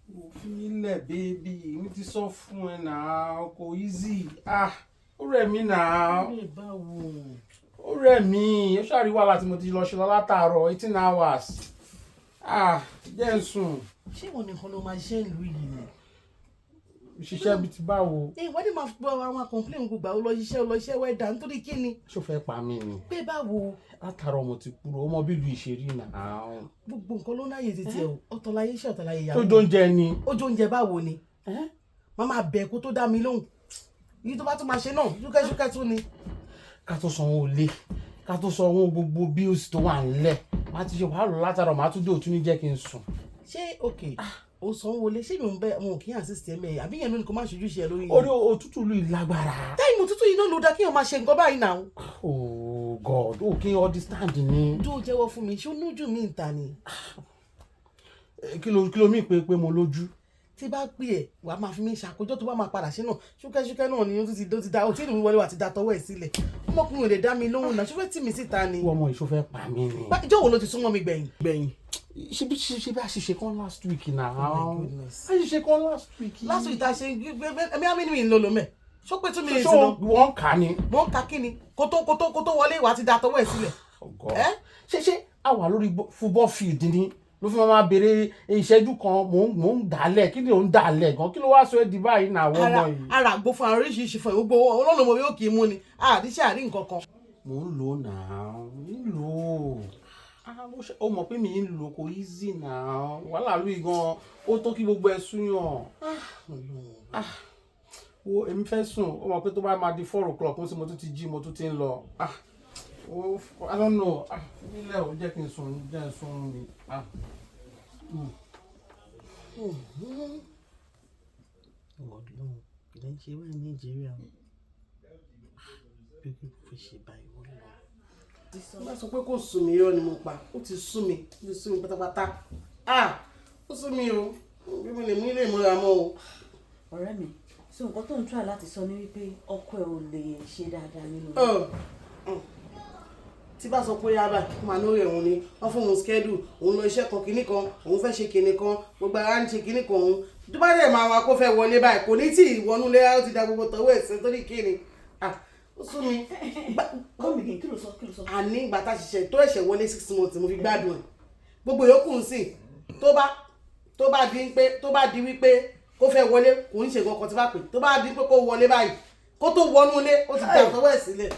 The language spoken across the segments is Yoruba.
Fi mí lẹ̀ baby, mi ti sọ fún ẹ náà, kò easy. Ó rẹ̀ mí náà. Ó rẹ̀ mí. Ó ṣàrí wàhálà tí mo ti lọ ṣe lọ látàárọ̀ 18 hours. Jẹ́ n sùn. Ṣé ìwọ nìkan ló máa ṣiṣẹ́ ìlú yìí ni? Ṣiṣẹ́ bí ti báwo? Wọ́n ní máa gbọ́ àwọn complain gbogbo àwọn olóṣìṣẹ́ wẹ́dà nítorí kí ni? Ṣó fẹ́ pa mí ni? Pé báwo? Látàárọ̀ mo ti kúrò, ọmọ bí ìlú ìṣeré náà. Gbogbo nǹkan ló náyè títí ẹ̀ o. Ọ̀tọ̀ láyé iṣẹ́ ọ̀tọ̀ láyé ìyàwó. Tó jóúnjẹ ni. Ó jóúnjẹ báwo ni? Màmá bẹ̀ kó tó dá mi lóhùn. Èyí tó bá tún máa ṣe náà, ṣúkẹ́ṣúkẹ́ tún ni. Ká tó sanwó ilé, ká tó sanwó gbogbo bills tó wà nílẹ̀. Má ti ṣe wàhálà látàárọ̀, má tún dé òtún ní jẹ́ kí n sùn. Ṣé okay? Ó sanwó lé, ṣé mi ń bẹ wọn kì í assist ẹ mẹ àbí yẹn ló ní kó má ṣojú ṣe lórí. Orí òtútù ìlú ìlágbára. Táìmù òtútù yìí náà ló dá kí èèyàn máa ṣe nǹkan báyìí náà. Oh God, ó kí n understand ni. Dó jẹ́wọ́ fún mi, ṣé ó nújù mí ń ta ni? Kí ló mí pé mo lójú? Tí bá pè ẹ́ wà á máa fi mí ṣàkójọ tó bá máa padà ṣe náà ṣúkẹ́ṣúkẹ́ náà ni ó ti da ọtí ìlú wọlé wà ti da tọwọ́ ẹ̀ sílẹ̀. Ọmọkùnrin ò lè dá mi lóhùn náà ṣúfẹ́ tì mí síta ni. Wọ́n mọ ìṣó fẹ́ pa mí ni. Ìjọ́ wo ló ti súnmọ́ mi gbẹ̀yìn? Ṣé bí a ṣe ṣe kán last week náà? Oh my goodness. A ṣe ṣe kán last week. Last week ta ṣe ẹ̀mí àmì mi ń lò lómẹ̀. Ṣó pé 2 minutes náà. lọ. Wọ́n kà ní. Mo ń ka kí ni? Kó tó wọlé wà á ti da tọwọ́ ẹ̀ sílẹ̀. Ṣé a wà lórí football field ni? Ló fi máa béèrè ìṣẹ́jú kan mò ń dálẹ̀ kí ni ò ń dálẹ̀ gan kí ló wá sọ ẹ́ di báyìí náà wọ́n mọ̀ yìí. Ara àgbo fún àwọn oríṣiríṣi fún ìwúgbó ọlọ́run mo yóò kì í mú ni àdíṣẹ́ àrí nǹkan kan. Mò ń lò náà ń lò ó mọ̀ pé mi ń lò kò easy náà wàhálà lóyún gan ó tó kí gbogbo ẹ súnyàn. Wo èmi fẹ́ sùn ó mọ̀ pé tó bá máa di 4 o'clock mo tún ti jí mo tún ti ń lọ. I don't know. Nílẹ̀ ò jẹ́ kí n sùn mi. Ọlọ́run ilẹ̀ ń ṣe wá ní Nàìjíríà bí kò fi ṣe báyìí wọ́n lọ. Wọ́n bá sọ pé kò sùn mí irọ́ ni mo pa ó ti sún mi pátápátá. Ó sún mi o bí mo lè mú ilé ìmúra mọ́ o. Ọ̀rẹ́ mi so nǹkan tó ń try láti sọ ni wípé ọkọ ẹ ò lè ṣe dáadáa nínú. Tí bá sọ pé yába máa lórí ẹ̀hún ni wọ́n fún òun schedule òun lọ iṣẹ́ kan kinní kan òun fẹ́ ṣe kinní kan gbogbo ara ń ṣe kinní kan òun tó bá dẹ̀ máa wá kó fẹ́ wọlé báyìí kò ní tí ìwọ́nú lé ó ti da gbogbo tọwọ́ ẹ̀sìn tó ní kíni. Ó sún mi. Kí ló sọ? Àní ìgbà tá a ṣiṣẹ́ tó ẹ̀ṣẹ̀ wọlé 6 months mo fi gbádùn ẹ̀ gbogbo yòókù ń sìn tó bá di wípé kó fẹ́ wọlé kò ní ṣe nǹkan kan tí bá pè tó bá di pé kó wọlé báyìí kó tó wọnú ilé ó ti da tọwọ́ ẹ̀ sílẹ̀.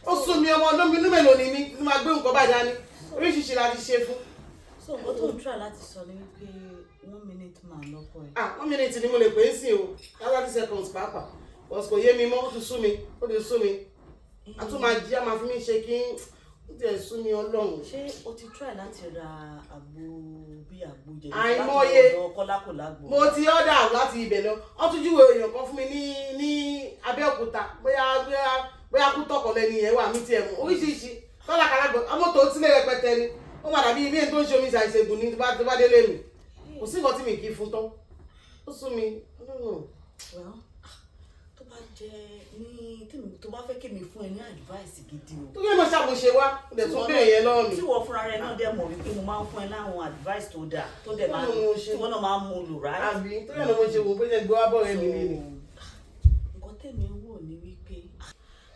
Ó sún mi ọmọ ọdún mi inú mélòó ni mi tí máa gbé nǹkan báyìí dání oríṣiríṣi la ti ṣe fún. So nǹkan tó ń try láti sọ ni wípé 1 minute man lọ́kọ ẹ̀. 1 minute ni mo lè pè é sí o 30 seconds pàápàá bọ́sù kò yé mi mọ́ ó ti sú mi a tún máa jí a máa fi mí ṣe kí ó ti sú mi Ọlọ́run. Ṣé o ti try láti ra àgbo bí àgbo jẹ àìmọye kọ́lákòlágbò? mo ti ọ́dà láti ibẹ̀ lọ wọ́n tún júwe èèyàn kan fún mi ní Abẹ́òkúta bóyá kú tọkọ lẹ́ni ẹ̀ wà mí tiẹ̀ mú oríṣiríṣi kọ́lákòlágbò ọmọ tó sílẹ̀ rẹpẹtẹ ni ó padà bí ilé tó ń ṣe omi ṣàìṣègùn ní tó bá délé mi kò sí nǹkan tí mi kì í fún tán ó sún mi. Tó bá jẹ ní tó bá fẹ́ kí mi fún ẹ ní advice gidi o. tó yẹ mo ṣàmúṣe wá lè tún bẹ́ẹ̀ yẹn lọ́wọ́ mi. Tí wọ́n fúnra rẹ̀ náà dẹ̀ mọ̀ wípé mo máa ń fún ẹ láwọn advice tó dáa tó dẹ̀ máa tí wọ́n náà máa ń mú lò ráì. Àbí tó yẹ mo ṣe wò bó ṣe gbé wá bọ̀ rẹ̀ mi nìyí. Nǹkan tẹ̀mí ń wò ní wípé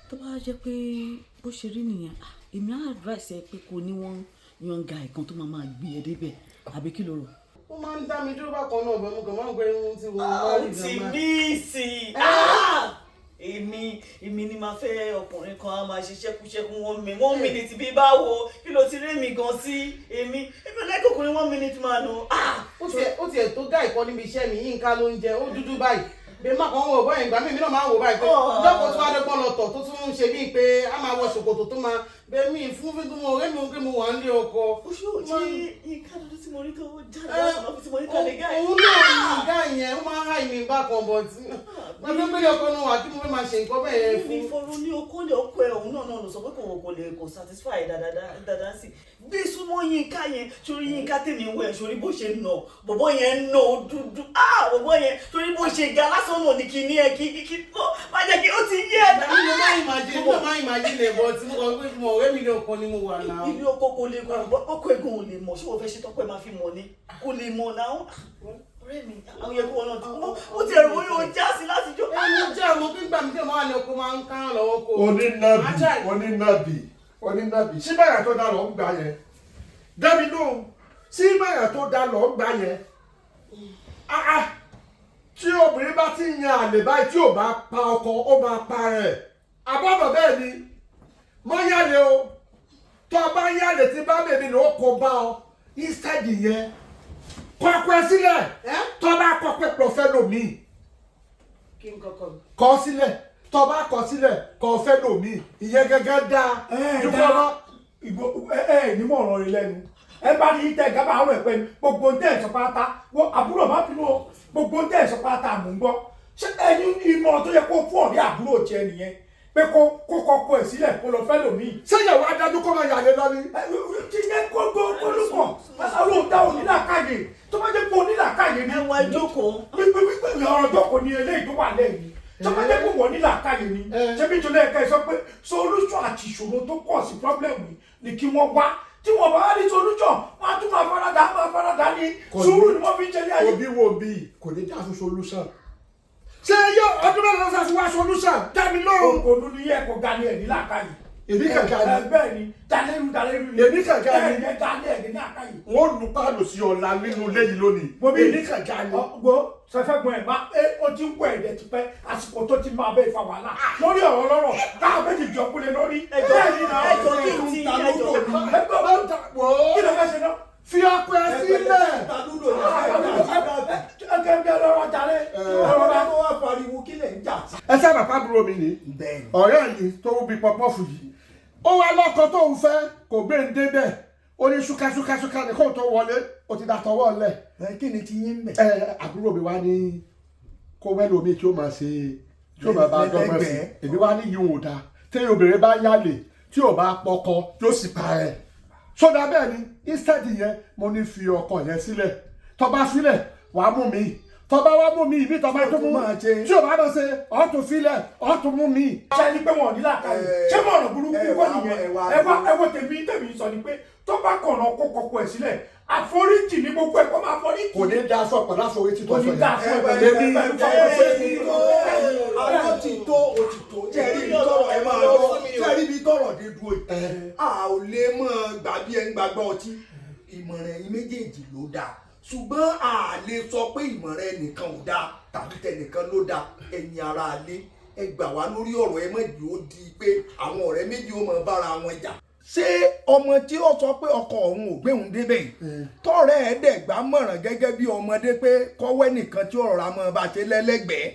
tó bá jẹ́ pé bó ṣe rí nìyẹn èmi á advice ẹ pé kò ní wọ́n yan guy kan tó máa gbé ẹ débẹ̀ àbí kí ló rò. Ó máa ń dá mi dúró bákan náà bẹ́ẹ̀ mo kàn máa ń gbé irun tí mo máa ń rí ti ní sí èmi ni máa fẹ́ ọkùnrin kan á máa ṣe ṣẹ́kúṣẹ́kú 1 minute bí báwo kí ló ti rí mi gan sí èmi lẹ́kọ̀ọ́kùnrin 1 minute máa nù. Ó tiẹ̀ tó gá ìkọ́ níbi iṣẹ́ mi Yínká ló ń jẹ ó dúdú báyìí bẹ́ẹ̀ má kàn wọ̀ bọ́yìn ìgbà míì náà máa ń wò báyìí pé lọ́pọ̀ tó wá dé pọ́n lọ́tọ̀ tó tún ń ṣe bíi pé a máa wọ ṣòkòtò tó máa bẹ́ẹ̀ mí fún fífi mo ọ̀rẹ́ mi pé mo wà ń lé ọkọ. Oṣù tí Yínká dúdú tí mo rí tó jáde lọ́sàn-án tí mo rí kàlẹ́ gáì. Òun náà ní ìgá yẹn ó máa ń háì mi bákan bọ̀ tí wọ́n fẹ́ gbélé ọkọ náà wà kí mo fẹ́ máa ṣe nǹkan bẹ́ẹ̀ yẹn fún. ìfọ̀rọ̀ ní ọkọ ẹ̀ òun náà lọ sọ pé kò lè kò satisfy dáadáa sí bí súnmọ́ Yínká yẹn sórí Yínká tèmi ń wẹ̀ sórí bó ṣe nà bọ̀bọ̀ yẹn nà ó dúdú bọ̀bọ̀ yẹn sórí bó ṣe ga lásán nà ní kíní ẹ̀ kí má jẹ́ kí ó ti yé ẹ̀ mo máa imagine bọ̀ tí mo kọ́ pé mo ọ̀rẹ́ mi ní ọkọ ni mo wà náà. ilé ọkọ kò lè mọ ọkọ ẹ̀gbọ́n ò lè mọ ṣé wọ́n fẹ́ ṣe tọ́pẹ́ máa fi mọ̀ ni kò lè mọ̀ náà ọ̀rẹ́ mi àwọn yẹ kó wọn náà ti mọ ó ti ẹ̀rọ wọn yóò já sí láti jó. ẹni jẹ́ ọmọ pé gbà mí tẹ̀ máa ní ọkọ máa ń kárán lọ́wọ́ kó. onínàbì sí bẹ́ẹ̀ tó dá lọ ń gbà yẹn dẹ́mi lóhùn sí bẹ́ẹ̀ tó dá lọ ń gbà yẹn tí obìnrin bá ti yan àlè báyìí tí ò bá pa ọkọ ó máa pa rẹ̀ àbọ̀bọ̀ bẹ́ẹ̀ ni mọ́ yálè o tó o bá yálè tí bá bèbí ni ó kó bá ọ instead yẹn kọ́kọ́ ẹ sílẹ̀ tó o bá kọ́ pé pọ̀fẹ́ lòmíì kí n kọ́kọ́ kọ́ sílẹ̀ tó bá kọ sílẹ̀ kọ́ fẹ́ lòmíì ìyẹn gẹ́gẹ́ dáa dúpọ́nà. ní mọ̀ ọ̀rọ̀ rẹ lẹ́nu ẹ bá ní tẹ gábà àwọn ẹ̀pẹ́ ni gbogbo ń tẹ̀ ẹ̀sọ́ pátá wọ́n àbúrò má bínú o gbogbo ń tẹ̀ ẹ̀sọ́ pátá mò ń gbọ́ ṣé ẹni ìmọ̀ tó yẹ kó fún ọ̀rẹ́ àbúrò tiẹ̀ nìyẹn pé kó kọ́kọ́ ẹ̀ sílẹ̀ kó lọ fẹ́ lòmíì. sẹ́yìn adájú kó máa yàlẹ́ lọ ni. ti yẹ kó gbólúkọ̀ àwọn òǹtà onílàkàyè tó bá jẹ́ pé onílàkàyè ni. ẹwà ìjókòó. ọ̀rọ̀ jókòó ni eléyìí tó wà lẹ́yìn tọ́ba jẹ́ pé wọ́n ní làákàyè ni ṣebí tó lẹ́ẹ̀ka ẹ̀ sọ pé solution àti ìṣòro tó pọ̀ sí problem ni kí wọ́n wá tí wọ́n bá ní solution wọ́n á tún máa faradà ní sùúrù ni wọ́n fi ń ṣẹlẹ̀ ayé. òbí wo bí kò ní dá fún solution. ṣé yọ ọdún mẹ́rin lọ́sàn fún wa solution dábì lóhùn. òkòlù ni yẹ kó ga ní ẹ̀ ní làákàyè. èmi kankan ni bẹ́ẹ̀ ni dalẹ́rù ni. èmi kankan ni ẹ̀ dalẹ́ ẹ̀ ní làákàyè. wọ́n lu páàlù sí ọ̀la nínú ilé yìí lónìí. èmi kankan ni. sẹfẹ̀gbọ́n ẹ̀ máa ó ti ń wọ ẹ̀dẹ̀ tipẹ́ àsìkò tó ti máa bẹ́ẹ̀ fa wàhálà lórí ọ̀rọ̀ lọ́rọ̀ káà méjì jọ kúlẹ̀ lórí. ẹjọ́ kí n ti ẹjọ́ kí ló fẹ́ ṣe náà. fi ọkọ ẹ sílẹ̀. ẹgbẹ́ lọ́rọ̀ jalè. ọ̀rọ̀ bá tó wà pariwo kí lè ń jà. ẹ sábà pàbúrò mi ni ọ̀rẹ́ yìí tó bí pọpọ́fù yìí ó wá lọ́kọ tó ń fẹ́ kò gbé ń débẹ̀ ó ní ṣúkásúkásúká ní kó tó wọlé ó ti dàtọwọ́ lẹ̀. kí ni ti yín mẹ́. àbúrò mi wá ní kó wẹ́lómi tí ó máa ṣe tí ó máa bá dọ́gbọ́n sí èmi wá ní yìí ò dáa téèyàn obìnrin bá yálè tí ò bá pọkọ yóò sì pa ẹ̀. sódà bẹ́ẹ̀ ni instead yẹn mo ní fi ọkọ yẹn sílẹ̀ tó bá sílẹ̀ wàá mú mi tó bá wá mú mi ìbí tó bá tó mú tí ò bá bá ṣe ọ̀tún filẹ̀ ọ̀tún mú mi. ṣé ni pé wọn ò ní làákàyè ṣé mo ọ̀nà burúkú kọ́ nìyẹn ẹwọ́ tèmi sọ ni pé tó bá kọ̀nà kó kọkọ ẹ̀ sílẹ̀ àforíjì ní gbogbo ẹ̀ kó máa foríjì. kò ní da sọ pẹ̀lú àforíjì tó sọ yẹn. àwọn ti tó òtítọ́ jẹ́rí ibi tọrọ ẹ máa lọ jẹ́rí ibi tọrọ dé dúró yìí. a ò lè mọ gbàbí ẹ ń gbàgbọ́ ọtí ìmọ̀ràn ẹ̀yin méjèèjì ló dáa ṣùgbọ́n a lè sọ pé ìmọ̀ràn ẹnìkan ò dáa tàbí tẹnìkan ló dáa ẹ̀yin ara lé ẹ gbà wá lórí ọ̀rọ̀ ẹ mọ̀ jù ó di pé àwọn ọ̀rẹ́ méjì ó mọ bára wọn jà. ṣé ọmọ tí ó sọ pé ọkọ òun ò gbé òun débẹ̀ yìí tọrẹ ẹ dẹ̀ gbà mọ̀ràn gẹ́gẹ́ bí ọmọdé pé kọ́wẹ́ nìkan tí ọ̀rọ̀ àmọ́ bá ṣe lẹ́lẹ́gbẹ̀ẹ́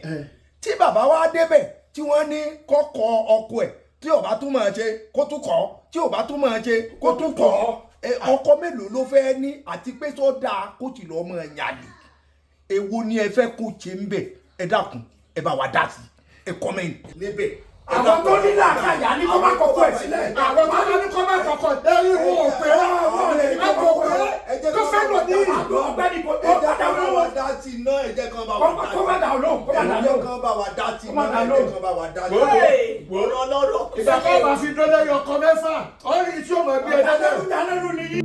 tí bàbá wa débẹ̀ tí wọ́n ní kọ́kọ́ ọkọ ẹ̀ tí ó bá tún máa ṣe kó tún kọ́ tí ó bá tún máa ṣe kó tún kọ́ ọkọ mélòó ló fẹ́ ní àti pé tó dáa kó tì lọ́ mọ́ ẹ̀yàlè èwo ni ẹ fẹ́ kó ṣe ń bẹ̀ ẹ dákun ẹ bá wa dá sí ẹ kọ́mẹ́ǹtì níbẹ̀. àwọn tó ní làákàyà ní kó má kọkọ ẹ̀ sílẹ̀. àwọn tó ní kó má kọkọ ẹ̀yìn wọn ò pé ẹ kò pé tó fẹ́ lò ní ọ̀gbẹ́ni kò ẹ jẹ́ kan bá wa dá sí iná ẹ jẹ́ kan bá wa dá sí kó má dà olóhùn kó má dà ẹ jẹ́ kan bá wa dá sí iná ẹ jẹ́ kan bá wa dá sí iná. ọ̀rọ̀ lọ́rọ̀. ìgbà tó bá fi dọ́lẹ́yọ̀ ọkọ mẹ́fà ọ̀rìn tí ó mọ̀ bí ẹ dẹ́dẹ́. ọ̀dà lẹ́rù nìyí.